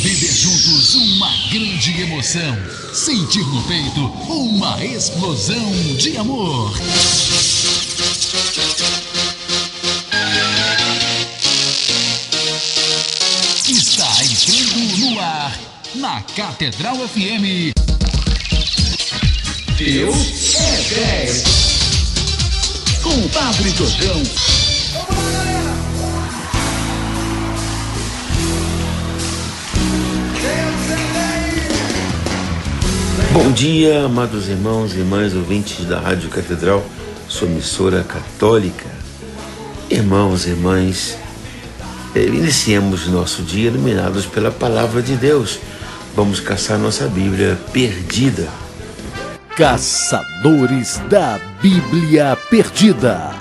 Viver juntos uma grande emoção. Sentir no peito uma explosão de amor. Está entrando no ar, na Catedral FM. Deus é 10. Com o Padre Jojão. Bom dia, amados irmãos e irmãs ouvintes da Rádio Catedral, sua emissora católica. Irmãos e irmãs, iniciemos nosso dia iluminados pela Palavra de Deus. Vamos caçar nossa Bíblia perdida. Caçadores da Bíblia Perdida.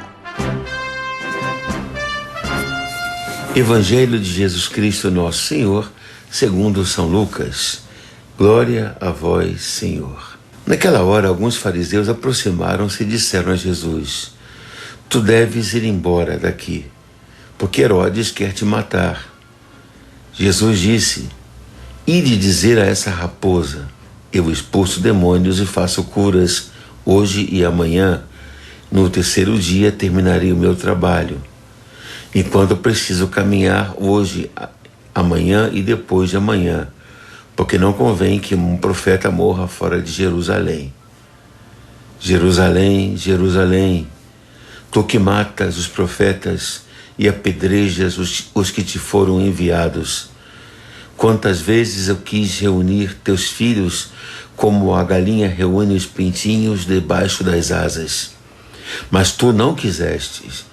Evangelho de Jesus Cristo, nosso Senhor, segundo São Lucas. Glória a vós, Senhor. Naquela hora, alguns fariseus aproximaram-se e disseram a Jesus: Tu deves ir embora daqui, porque Herodes quer te matar. Jesus disse: Ide dizer a essa raposa: Eu expulso demônios e faço curas hoje e amanhã. No terceiro dia terminarei o meu trabalho. Enquanto eu preciso caminhar hoje, amanhã e depois de amanhã, porque não convém que um profeta morra fora de Jerusalém. Jerusalém, Jerusalém, tu que matas os profetas e apedrejas os que te foram enviados. Quantas vezes eu quis reunir teus filhos como a galinha reúne os pintinhos debaixo das asas, mas tu não quisestes.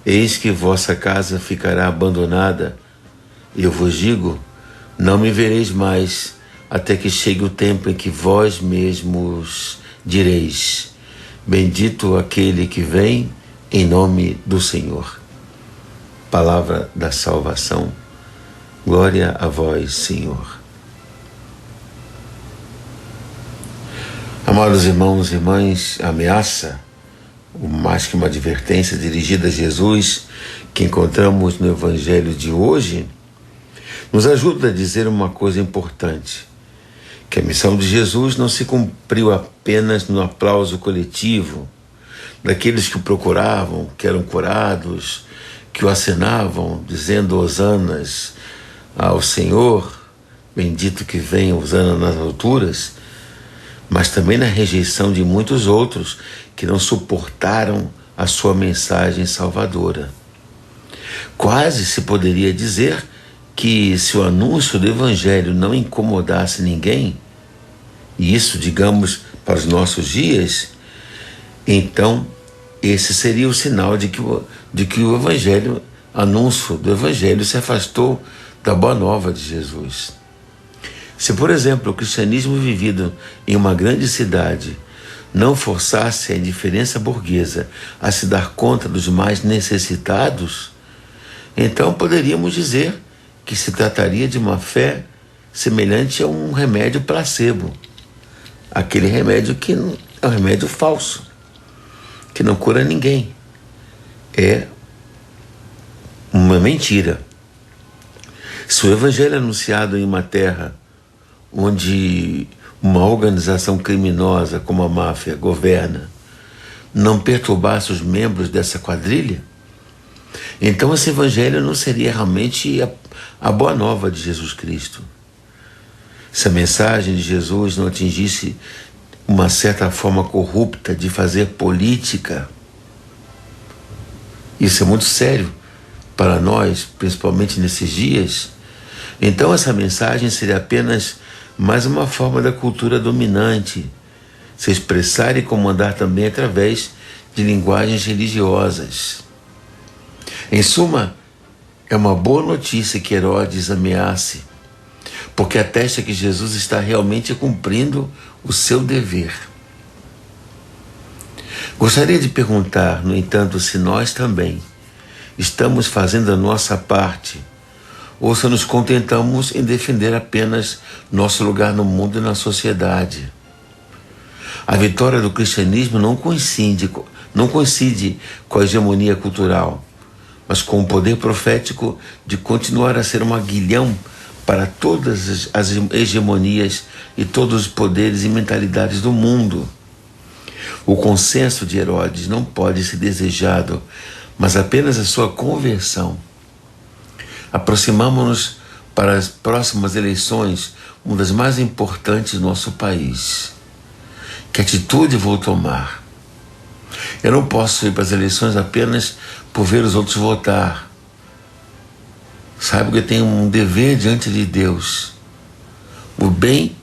Eis que vossa casa ficará abandonada. Eu vos digo, não me vereis mais, até que chegue o tempo em que vós mesmos direis: Bendito aquele que vem em nome do Senhor. Palavra da salvação. Glória a vós, Senhor. Amados irmãos e irmãs, a ameaça, mais que uma advertência dirigida a Jesus, que encontramos no Evangelho de hoje, nos ajuda a dizer uma coisa importante: que a missão de Jesus não se cumpriu apenas no aplauso coletivo daqueles que o procuravam, que eram curados, que o acenavam, dizendo hosanas ao Senhor, bendito que vem, hosana nas alturas, mas também na rejeição de muitos outros que não suportaram a sua mensagem salvadora. Quase se poderia dizer que se o anúncio do Evangelho não incomodasse ninguém, e isso, digamos, para os nossos dias, então esse seria o sinal de que o Evangelho, anúncio do Evangelho, se afastou da boa nova de Jesus. Se, por exemplo, o cristianismo vivido em uma grande cidade não forçasse a indiferença burguesa a se dar conta dos mais necessitados, então poderíamos dizer que se trataria de uma fé semelhante a um remédio placebo. Aquele remédio que é um remédio falso, que não cura ninguém. É uma mentira. Se o Evangelho é anunciado em uma terra onde uma organização criminosa como a máfia governa, não perturbasse os membros dessa quadrilha, então esse Evangelho não seria realmente a boa nova de Jesus Cristo. Se a mensagem de Jesus não atingisse uma certa forma corrupta de fazer política, isso é muito sério para nós, principalmente nesses dias, então essa mensagem seria apenas mais uma forma da cultura dominante se expressar e comandar também através de linguagens religiosas. Em suma, é uma boa notícia que Herodes ameace, porque atesta que Jesus está realmente cumprindo o seu dever. Gostaria de perguntar, no entanto, se nós também estamos fazendo a nossa parte, ou se nos contentamos em defender apenas nosso lugar no mundo e na sociedade. A vitória do cristianismo não coincide com a hegemonia cultural, mas com o poder profético de continuar a ser um aguilhão para todas as hegemonias e todos os poderes e mentalidades do mundo. O consenso de Herodes não pode ser desejado, mas apenas a sua conversão. Aproximamo-nos para as próximas eleições, uma das mais importantes do nosso país. Que atitude vou tomar? Eu não posso ir para as eleições apenas por ver os outros votar. Saiba que eu tenho um dever diante de Deus. O bem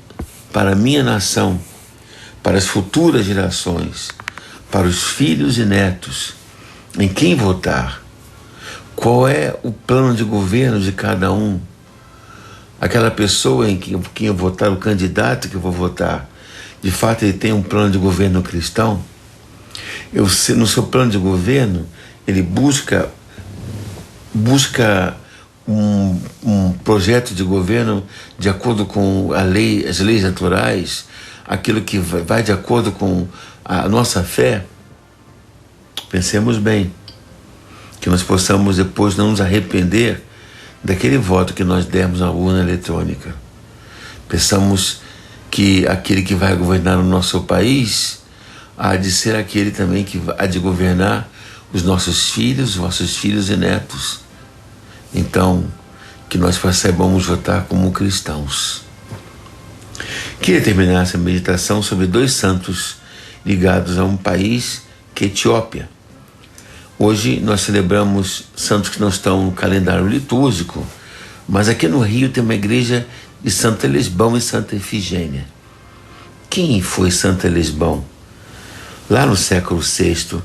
para a minha nação, para as futuras gerações, para os filhos e netos. Em quem votar? Qual é o plano de governo de cada um? Aquela pessoa em quem eu votar, o candidato que eu vou votar, de fato ele tem um plano de governo cristão? No seu plano de governo, ele busca um projeto de governo de acordo com as leis naturais, aquilo que vai de acordo com a nossa fé. Pensemos bem, que nós possamos depois não nos arrepender daquele voto que nós demos na urna eletrônica. Pensamos que aquele que vai governar o nosso país há de ser aquele também que há de governar os nossos filhos e netos. Então, que nós saibamos votar como cristãos. Queria terminar essa meditação sobre 2 santos ligados a um país que é Etiópia. Hoje nós celebramos santos que não estão no calendário litúrgico, mas aqui no Rio tem uma igreja de Santa Elisbão e Santa Efigênia. Quem foi Santa Elisbão? Lá no século VI,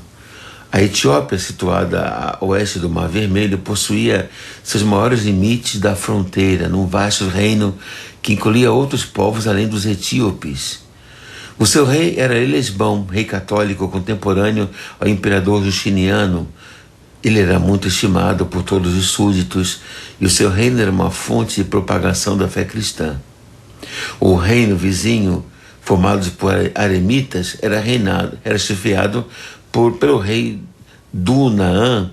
a Etiópia, situada a oeste do Mar Vermelho, possuía seus maiores limites da fronteira, num vasto reino que incluía outros povos além dos etíopes. O seu rei era Elisbão, rei católico contemporâneo ao imperador Justiniano. Ele era muito estimado por todos os súditos e o seu reino era uma fonte de propagação da fé cristã. O reino vizinho, formado por aremitas, era chefiado pelo rei Dunaã,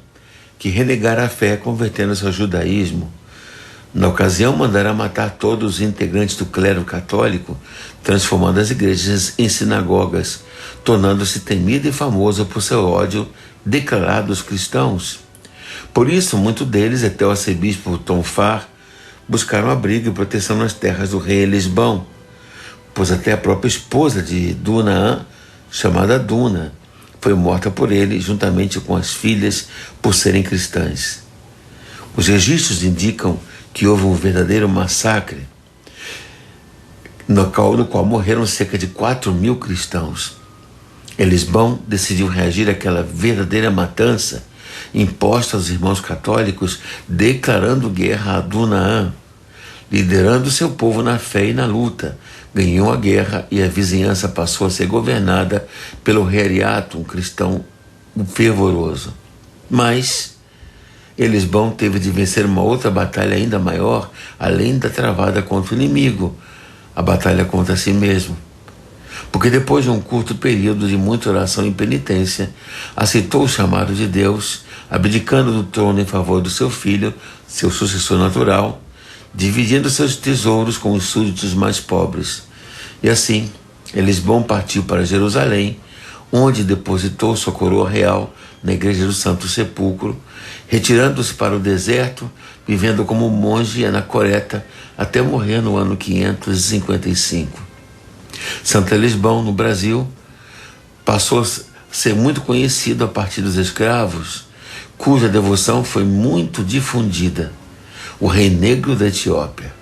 que renegara a fé convertendo-se ao judaísmo. Na ocasião, mandara matar todos os integrantes do clero católico, transformando as igrejas em sinagogas, tornando-se temido e famoso por seu ódio declarado aos cristãos. Por isso, muitos deles, até o arcebispo Tonfar, buscaram abrigo e proteção nas terras do rei Elisbão, pois até a própria esposa de Dunaã, chamada Duna, foi morta por ele, juntamente com as filhas, por serem cristãs. Os registros indicam que houve um verdadeiro massacre, no qual morreram cerca de 4.000 cristãos. Elisbão decidiu reagir àquela verdadeira matança imposta aos irmãos católicos, declarando guerra a Dunaã. Liderando seu povo na fé e na luta, ganhou a guerra e a vizinhança passou a ser governada pelo rei Ariato, um cristão fervoroso. Mas Elisbão teve de vencer uma outra batalha ainda maior, além da travada contra o inimigo, a batalha contra si mesmo. Porque depois de um curto período de muita oração e penitência, aceitou o chamado de Deus, abdicando do trono em favor do seu filho, seu sucessor natural, dividindo seus tesouros com os súditos mais pobres. E assim, Elisbão partiu para Jerusalém, onde depositou sua coroa real na igreja do Santo Sepulcro, retirando-se para o deserto, vivendo como monge anacoreta até morrer no ano 555. Santo Elisbão, no Brasil, passou a ser muito conhecido a partir dos escravos, cuja devoção foi muito difundida, o rei negro da Etiópia.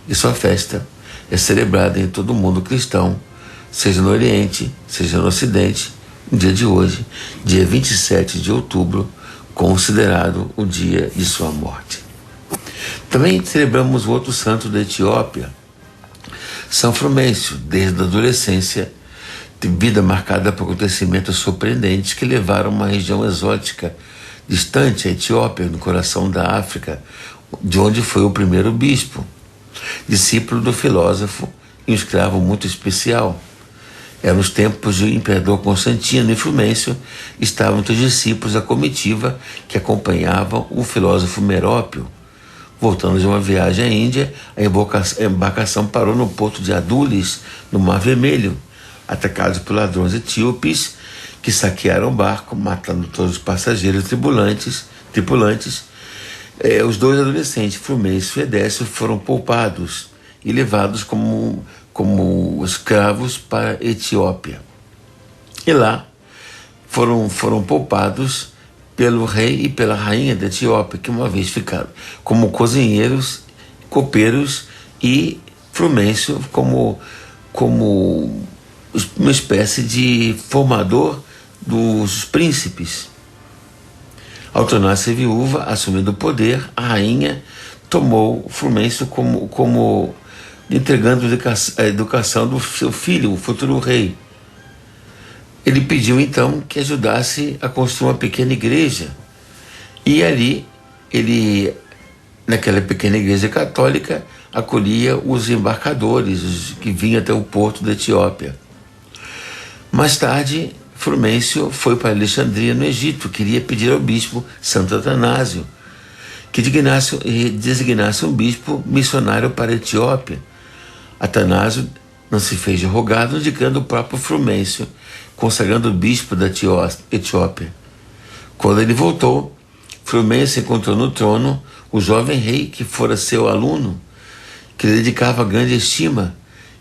E sua festa é celebrada em todo o mundo cristão, seja no Oriente, seja no Ocidente, no dia de hoje, dia 27 de outubro, considerado o dia de sua morte. Também celebramos o outro santo da Etiópia, São Frumêncio, desde a adolescência, de vida marcada por acontecimentos surpreendentes que levaram a uma região exótica, distante, a Etiópia, no coração da África, de onde foi o primeiro bispo, discípulo do filósofo e um escravo muito especial. Eram os tempos do imperador Constantino e Frumêncio estavam entre os discípulos da comitiva que acompanhavam o filósofo Merópio, Voltando de uma viagem à Índia, a embarcação parou no porto de Adulis, no Mar Vermelho, atacados por ladrões etíopes que saquearam o barco, matando todos os passageiros e tripulantes. Os dois adolescentes, Frumêncio e Edécio, foram poupados e levados como escravos para a Etiópia. E lá foram poupados pelo rei e pela rainha da Etiópia, que uma vez ficaram como cozinheiros, copeiros, e Frumêncio como uma espécie de formador dos príncipes. Ao tornar-se viúva, assumindo o poder, a rainha tomou Frumêncio como entregando a educação do seu filho, o futuro rei. Ele pediu então que ajudasse a construir uma pequena igreja. E ali, naquela pequena igreja católica, acolhia os embarcadores, os que vinham até o porto da Etiópia. Mais tarde, Frumêncio foi para Alexandria, no Egito, queria pedir ao bispo Santo Atanásio que designasse um bispo missionário para a Etiópia. Atanásio não se fez de rogado, indicando o próprio Frumêncio, consagrando o bispo da Etiópia. Quando ele voltou, Frumêncio encontrou no trono o jovem rei que fora seu aluno, que lhe dedicava grande estima,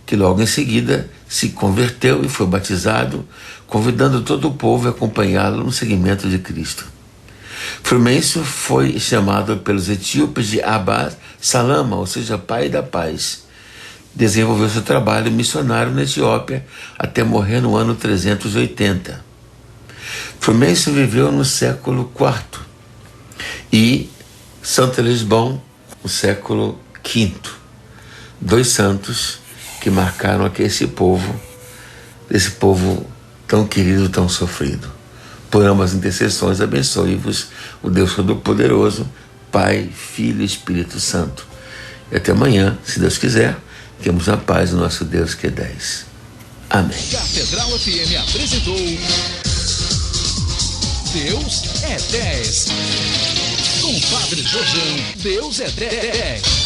que logo em seguida se converteu e foi batizado, convidando todo o povo a acompanhá-lo no seguimento de Cristo. Frumêncio foi chamado pelos etíopes de Abba Salama, ou seja, pai da paz. Desenvolveu seu trabalho missionário na Etiópia até morrer no ano 380. Frumêncio viveu no século IV e Santo Lisbão no século V. Dois santos que marcaram aqui esse povo tão querido, tão sofrido. Por ambas intercessões, abençoe-vos o Deus Todo-Poderoso, Pai, Filho e Espírito Santo. E até amanhã, se Deus quiser, temos a paz do nosso Deus que é 10. Amém. Catedral FM apresentou Deus é 10. Com Padre Jorjão, Deus é 10.